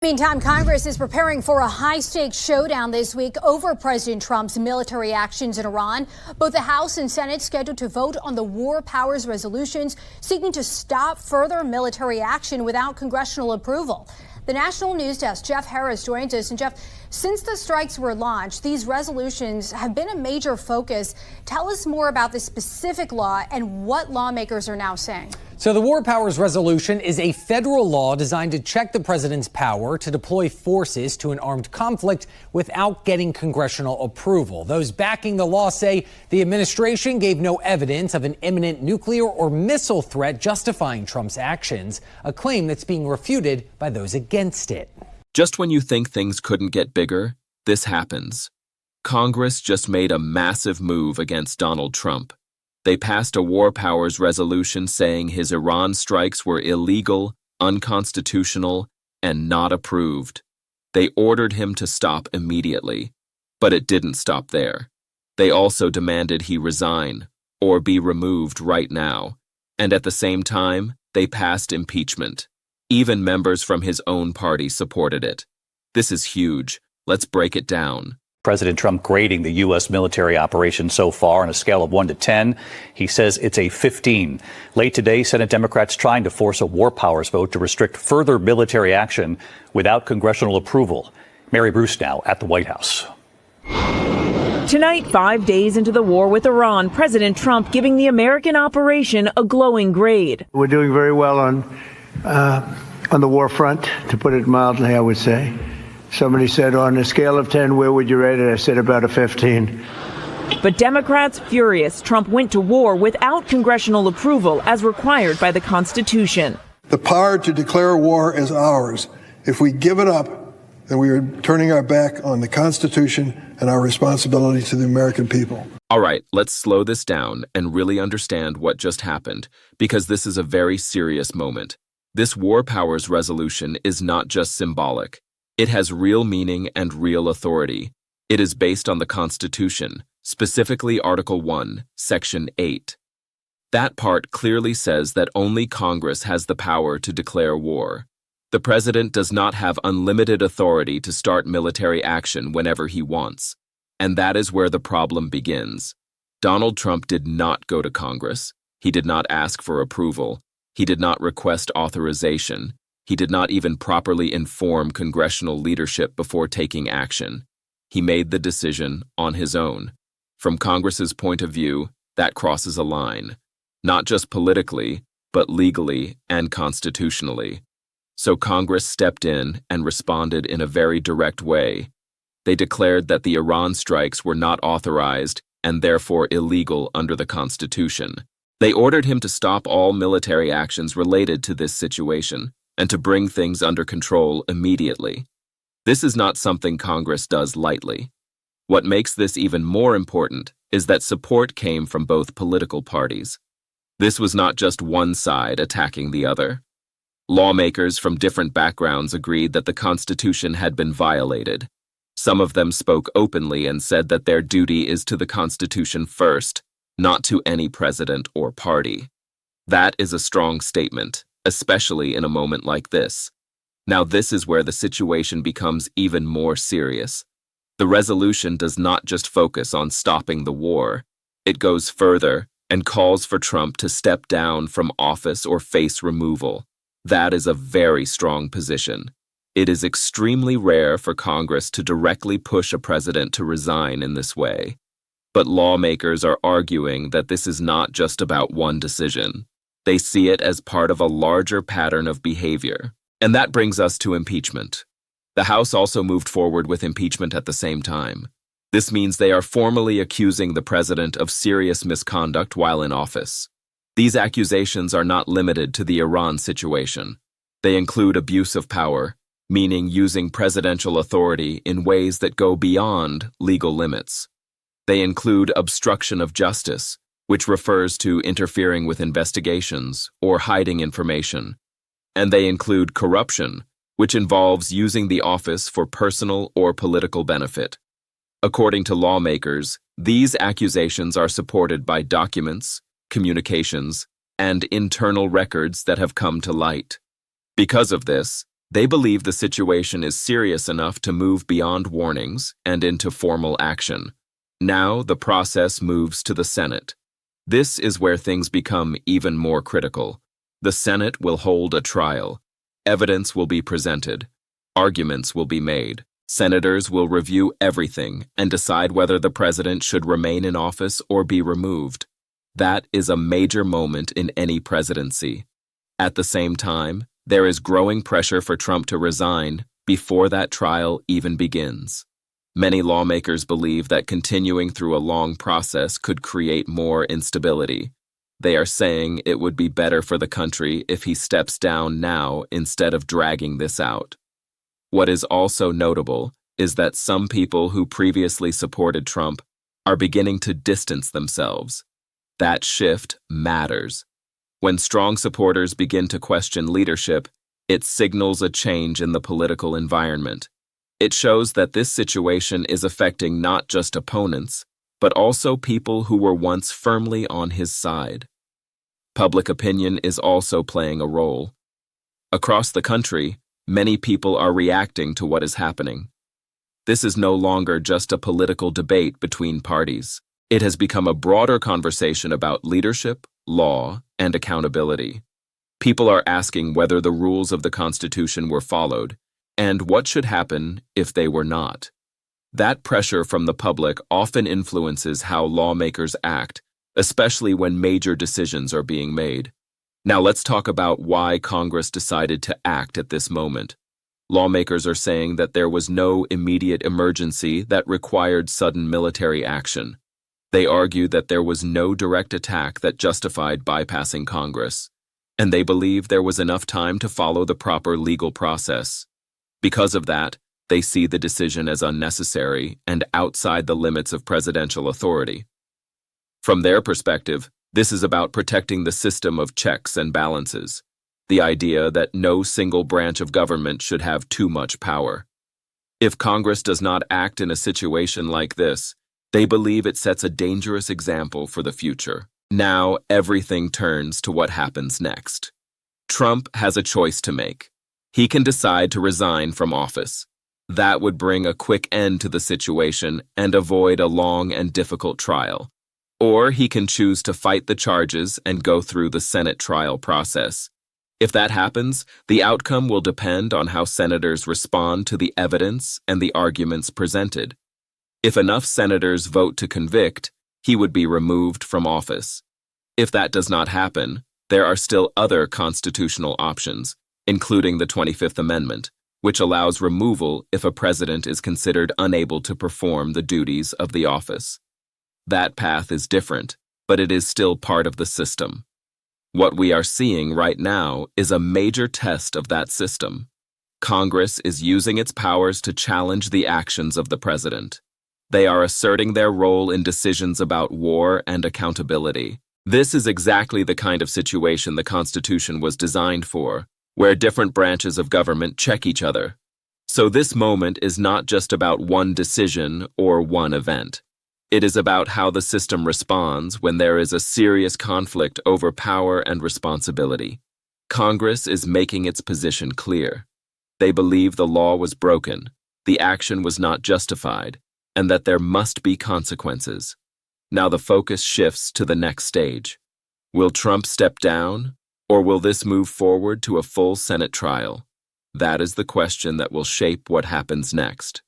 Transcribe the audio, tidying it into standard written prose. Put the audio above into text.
Meantime, Congress is preparing for a high-stakes showdown this week over President Trump's military actions in Iran. Both the House and Senate scheduled to vote on the war powers resolutions seeking to stop further military action without congressional approval. The National News Desk, Jeff Harris, joins us. And Jeff, since the strikes were launched, these resolutions have been a major focus. Tell us more about this specific law and what lawmakers are now saying. So the War Powers Resolution is a federal law designed to check the president's power to deploy forces to an armed conflict without getting congressional approval. Those backing the law say the administration gave no evidence of an imminent nuclear or missile threat justifying Trump's actions, a claim that's being refuted by those against it. Just when you think things couldn't get bigger, this happens. Congress just made a massive move against Donald Trump. They passed a War Powers resolution saying his Iran strikes were illegal, unconstitutional, and not approved. They ordered him to stop immediately, but it didn't stop there. They also demanded he resign or be removed right now. And at the same time, they passed impeachment. Even members from his own party supported it. This is huge. Let's break it down. President Trump grading the U.S. military operation so far on a scale of 1 to 10. He says it's a 15. Late today, Senate Democrats trying to force a war powers vote to restrict further military action without congressional approval. Mary Bruce now at the White House. Tonight, 5 days into the war with Iran, President Trump giving the American operation a glowing grade. We're doing very well on the war front, to put it mildly, I would say. Somebody said, on a scale of 10, where would you rate it? I said about a 15. But Democrats furious Trump went to war without congressional approval as required by the Constitution. The power to declare war is ours. If we give it up, then we are turning our back on the Constitution and our responsibility to the American people. All right, let's slow this down and really understand what just happened, because this is a very serious moment. This War Powers resolution is not just symbolic. It has real meaning and real authority. It is based on the Constitution, specifically Article 1, Section 8. That part clearly says that only Congress has the power to declare war. The president does not have unlimited authority to start military action whenever he wants. And that is where the problem begins. Donald Trump did not go to Congress. He did not ask for approval. He did not request authorization. He did not even properly inform congressional leadership before taking action. He made the decision on his own. From Congress's point of view, that crosses a line, not just politically, but legally and constitutionally. So Congress stepped in and responded in a very direct way. They declared that the Iran strikes were not authorized and therefore illegal under the Constitution. They ordered him to stop all military actions related to this situation and to bring things under control immediately. This is not something Congress does lightly. What makes this even more important is that support came from both political parties. This was not just one side attacking the other. Lawmakers from different backgrounds agreed that the Constitution had been violated. Some of them spoke openly and said that their duty is to the Constitution first, not to any president or party. That is a strong statement, especially in a moment like this. Now this is where the situation becomes even more serious. The resolution does not just focus on stopping the war. It goes further and calls for Trump to step down from office or face removal. That is a very strong position. It is extremely rare for Congress to directly push a president to resign in this way. But lawmakers are arguing that this is not just about one decision. They see it as part of a larger pattern of behavior. And that brings us to impeachment. The House also moved forward with impeachment at the same time. This means they are formally accusing the president of serious misconduct while in office. These accusations are not limited to the Iran situation. They include abuse of power, meaning using presidential authority in ways that go beyond legal limits. They include obstruction of justice, which refers to interfering with investigations or hiding information. And they include corruption, which involves using the office for personal or political benefit. According to lawmakers, these accusations are supported by documents, communications, and internal records that have come to light. Because of this, They believe the situation is serious enough to move beyond warnings and into formal action. Now the process moves to the Senate. This is where things become even more critical. The Senate will hold a trial. Evidence will be presented. Arguments will be made. Senators will review everything and decide whether the president should remain in office or be removed. That is a major moment in any presidency. At the same time, there is growing pressure for Trump to resign before that trial even begins. Many lawmakers believe that continuing through a long process could create more instability. They are saying it would be better for the country if he steps down now instead of dragging this out. What is also notable is that some people who previously supported Trump are beginning to distance themselves. That shift matters. When strong supporters begin to question leadership, it signals a change in the political environment. It shows that this situation is affecting not just opponents, but also people who were once firmly on his side. Public opinion is also playing a role. Across the country, many people are reacting to what is happening. This is no longer just a political debate between parties. It has become a broader conversation about leadership, law, and accountability. People are asking whether the rules of the Constitution were followed, and what should happen if they were not. That pressure from the public often influences how lawmakers act, especially when major decisions are being made. Now let's talk about why Congress decided to act at this moment. Lawmakers are saying that there was no immediate emergency that required sudden military action. They argue that there was no direct attack that justified bypassing Congress, and they believe there was enough time to follow the proper legal process. Because of that, they see the decision as unnecessary and outside the limits of presidential authority. From their perspective, this is about protecting the system of checks and balances, the idea that no single branch of government should have too much power. If Congress does not act in a situation like this, they believe it sets a dangerous example for the future. Now everything turns to what happens next. Trump has a choice to make. He can decide to resign from office. That would bring a quick end to the situation and avoid a long and difficult trial. Or he can choose to fight the charges and go through the Senate trial process. If that happens, the outcome will depend on how senators respond to the evidence and the arguments presented. If enough senators vote to convict, he would be removed from office. If that does not happen, there are still other constitutional options, including the 25th Amendment, which allows removal if a president is considered unable to perform the duties of the office. That path is different, but it is still part of the system. What we are seeing right now is a major test of that system. Congress is using its powers to challenge the actions of the president. They are asserting their role in decisions about war and accountability. This is exactly the kind of situation the Constitution was designed for, where different branches of government check each other. So this moment is not just about one decision or one event. It is about how the system responds when there is a serious conflict over power and responsibility. Congress is making its position clear. They believe the law was broken, the action was not justified, and that there must be consequences. Now the focus shifts to the next stage. Will Trump step down, or will this move forward to a full Senate trial? That is the question that will shape what happens next.